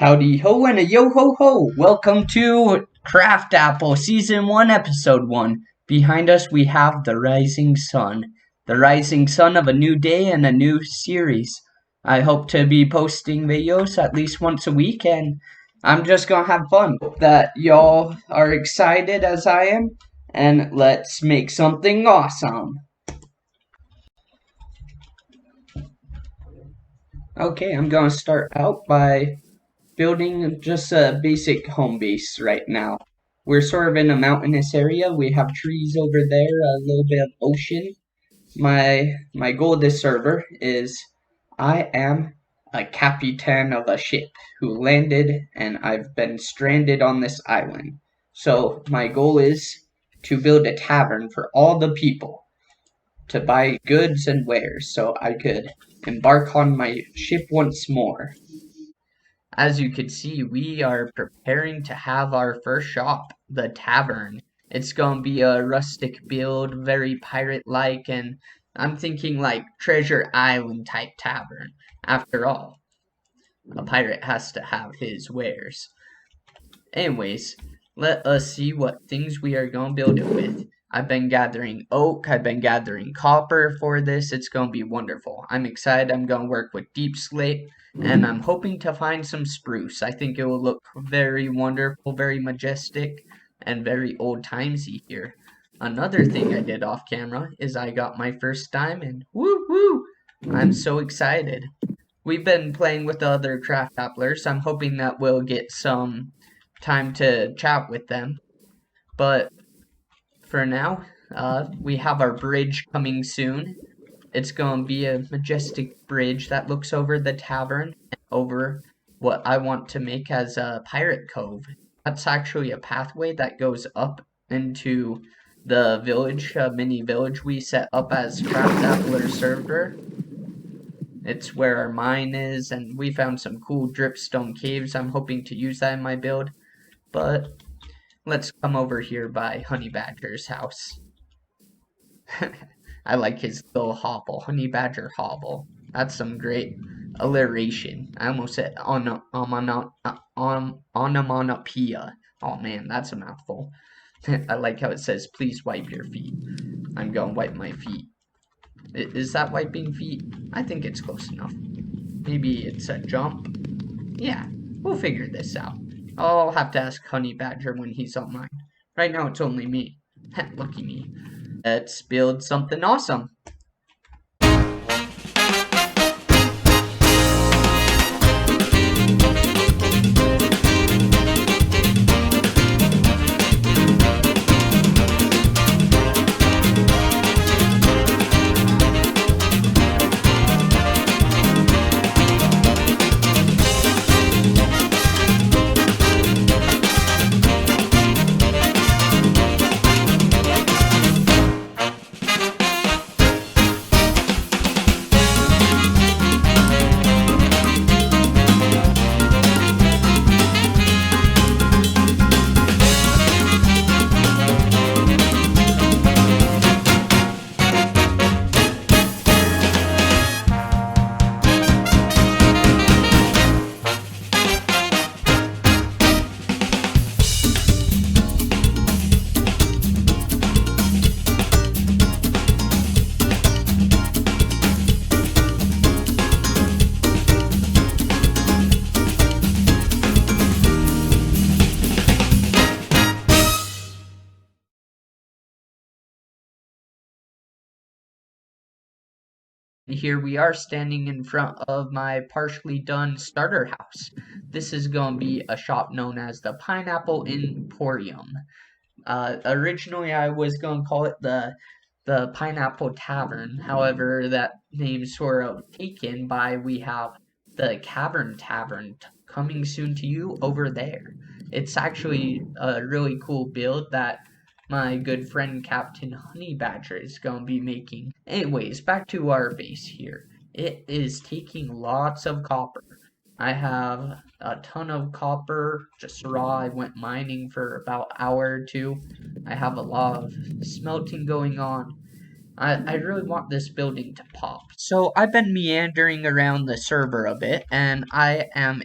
Howdy ho and a yo ho ho! Welcome to KraftApple Season 1 Episode 1. Behind us we have the rising sun. The rising sun of a new day and a new series. I hope to be posting videos at least once a week and I'm just gonna have fun. Hope that y'all are excited as I am and let's make something awesome. Okay, I'm gonna start out by building just a basic home base right now. We're sort of in a mountainous area. We have trees over there, a little bit of ocean. My goal of this server is I am a captain of a ship who landed and I've been stranded on this island. So my goal is to build a tavern for all the people to buy goods and wares so I could embark on my ship once more. As you can see, we are preparing to have our first shop, the tavern. It's gonna be a rustic build, very pirate-like, and I'm thinking like Treasure Island type tavern. After all, a pirate has to have his wares. Anyways, let us see what things we are gonna build it with. I've been gathering oak, I've been gathering copper for this. It's gonna be wonderful. I'm excited. I'm gonna work with deep slate and I'm hoping to find some spruce. I think it will look very wonderful, very majestic, and very old timesy here. Another thing I did off camera is I got my first diamond. Woo woo! I'm so excited. We've been playing with the other craft applers. I'm hoping that we'll get some time to chat with them. But for now, we have our bridge coming soon. It's going to be a majestic bridge that looks over the tavern and over what I want to make as a pirate cove. That's actually a pathway that goes up into the village, mini village we set up as KraftApple server. It's where our mine is, and we found some cool dripstone caves. I'm hoping to use that in my build. But let's come over here by Honey Badger's house. I like his little hobble, Honey Badger hobble. That's some great alliteration. I almost said onomatopoeia. Oh man, that's a mouthful. I like how it says, please wipe your feet. I'm gonna wipe my feet. Is that wiping feet? I think it's close enough. Maybe it's a jump. Yeah, we'll figure this out. I'll have to ask Honey Badger when he's online. Right now it's only me. Lucky me. Let's build something awesome. Here we are standing in front of my partially done starter house. This is going to be a shop known as the Pineapple Emporium. Originally I was going to call it the Pineapple Tavern. However, that name's sort of taken by we have the Cavern Tavern coming soon to you over there. It's actually a really cool build that my good friend Captain Honey Badger is going to be making. Anyways, back to our base here. It is taking lots of copper. I have a ton of copper, just raw. I went mining for about an hour or two. I have a lot of smelting going on. I really want this building to pop. So I've been meandering around the server a bit, and I am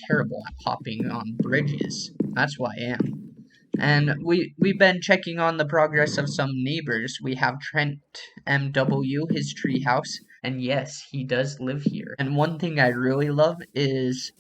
terrible at hopping on bridges. That's why I am. And we've been checking on the progress of some neighbors. We have Trent MW, his treehouse, and yes, he does live here. And one thing I really love is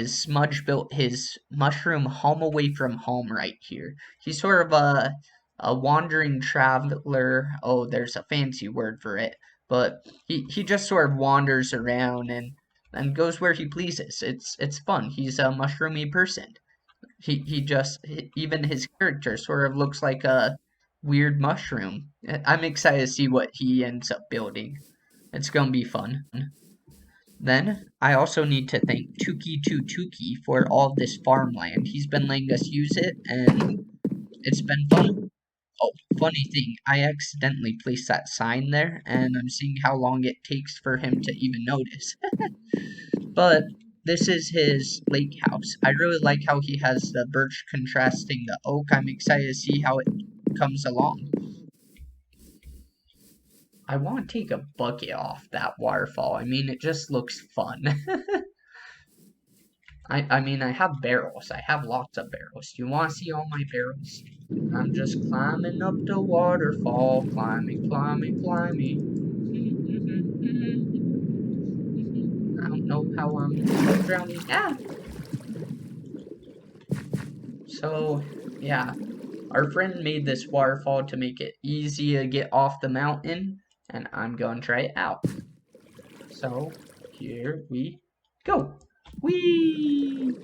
Smudge built his mushroom home away from home right here. He's sort of a wandering traveler. Oh, there's a fancy word for it, but he just sort of wanders around and goes where he pleases. It's fun. He's a mushroomy person. Even his character sort of looks like a weird mushroom. I'm excited to see what he ends up building. It's gonna be fun. Then I also need to thank Tuki for all this farmland. He's been letting us use it, and it's been fun. Oh, funny thing, I accidentally placed that sign there, and I'm seeing how long it takes for him to even notice. But this is his lake house. I really like how he has the birch contrasting the oak. I'm excited to see how it comes along. I want to take a bucket off that waterfall. I mean, it just looks fun. I mean, I have barrels. I have lots of barrels. Do you want to see all my barrels? I'm just climbing up the waterfall. Climbing, climbing, climbing. I don't know how I'm drowning. Ah! So, yeah. Our friend made this waterfall to make it easy to get off the mountain. And I'm going to try it out. So, here we go. Whee!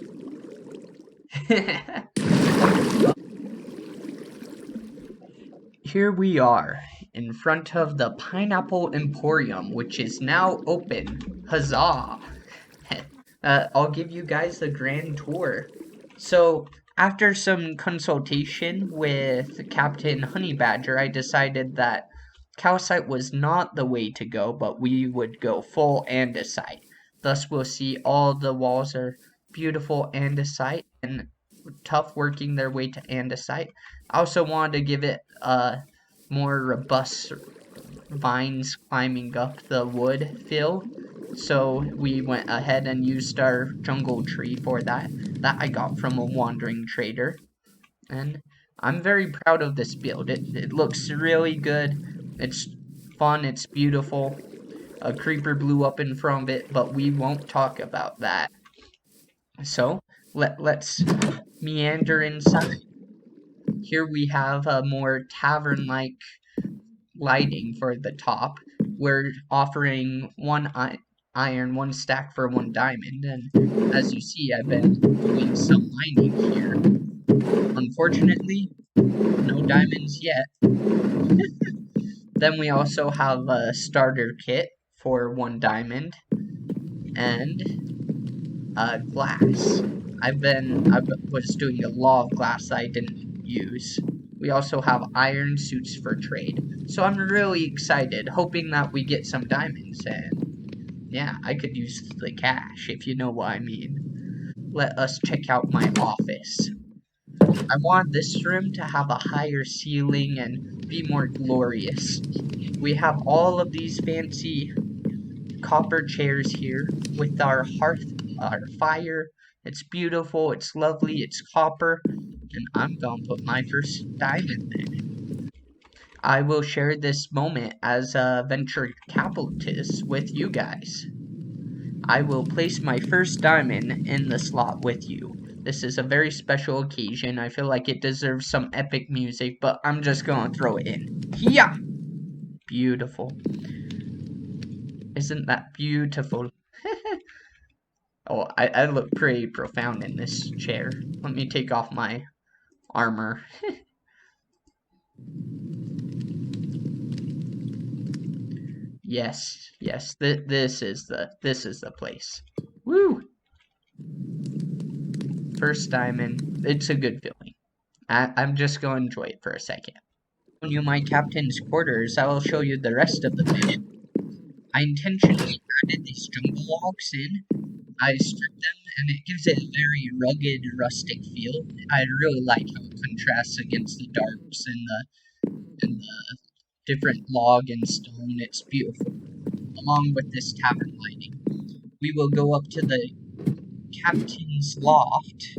Here we are in front of the Pineapple Emporium, which is now open. Huzzah! I'll give you guys the grand tour. So, after some consultation with Captain Honeybadger, I decided that calcite was not the way to go, but we would go full andesite. Thus, we'll see all the walls are beautiful andesite and tough working their way to andesite. I also wanted to give it more robust vines climbing up the wood feel. So we went ahead and used our jungle tree for that. That I got from a wandering trader. And I'm very proud of this build. It looks really good. It's fun. It's beautiful. A creeper blew up in front of it, but we won't talk about that. So let's meander inside. Here we have a more tavern-like lighting for the top. We're offering one iron, one stack for one diamond, and as you see, I've been doing some mining here. Unfortunately, no diamonds yet. Then we also have a starter kit for one diamond and glass. I was doing a lot of glass I didn't use. We also have iron suits for trade. So I'm really excited, hoping that we get some diamonds, and yeah, I could use the cash, if you know what I mean. Let us check out my office. I want this room to have a higher ceiling and be more glorious. We have all of these fancy copper chairs here with our hearth, our fire. It's beautiful, it's lovely, it's copper, and I'm gonna put my first diamond there. I will share this moment as a venture capitalist with you guys. I will place my first diamond in the slot with you. This is a very special occasion. I feel like it deserves some epic music, but I'm just gonna throw it in. Yeah! Beautiful. Isn't that beautiful? Oh, I look pretty profound in this chair. Let me take off my armor. Yes, this is the place. Woo! First diamond. It's a good feeling. I'm just going to enjoy it for a second. When you my captain's quarters, I will show you the rest of the mission. I intentionally added these jungle logs in. I stripped them, and it gives it a very rugged, rustic feel. I really like how it contrasts against the darks and the different log and stone. It's beautiful. Along with this tavern lighting, we will go up to the captain's loft.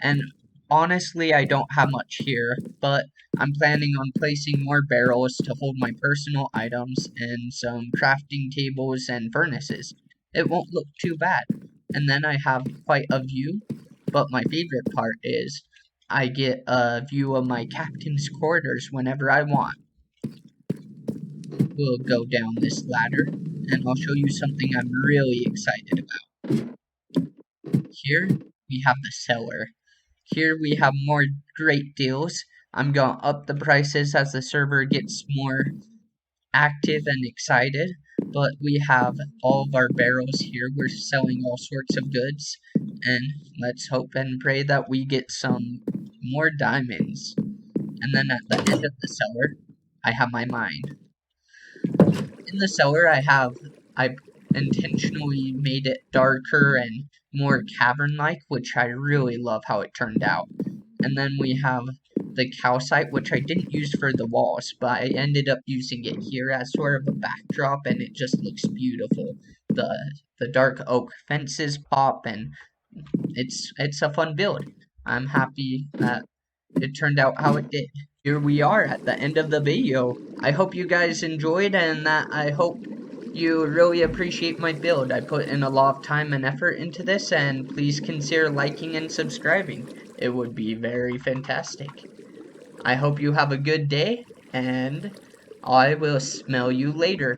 And honestly, I don't have much here, but I'm planning on placing more barrels to hold my personal items and some crafting tables and furnaces. It won't look too bad. And then I have quite a view, but my favorite part is I get a view of my captain's quarters whenever I want. We'll go down this ladder, and I'll show you something I'm really excited about. Here, we have the cellar. Here we have more great deals. I'm going to up the prices as the server gets more active and excited. But we have all of our barrels here. We're selling all sorts of goods. And let's hope and pray that we get some more diamonds. And then at the end of the cellar, I have my mine. In the cellar, I intentionally made it darker and more cavern-like, which I really love how it turned out. And then we have the calcite, which I didn't use for the walls, but I ended up using it here as sort of a backdrop, and it just looks beautiful. The dark oak fences pop, and it's a fun build. I'm happy that it turned out how it did. Here we are at the end of the video. I hope you guys enjoyed, and that I hope you really appreciate my build. I put in a lot of time and effort into this, and please consider liking and subscribing. It would be very fantastic. I hope you have a good day, and I will smell you later.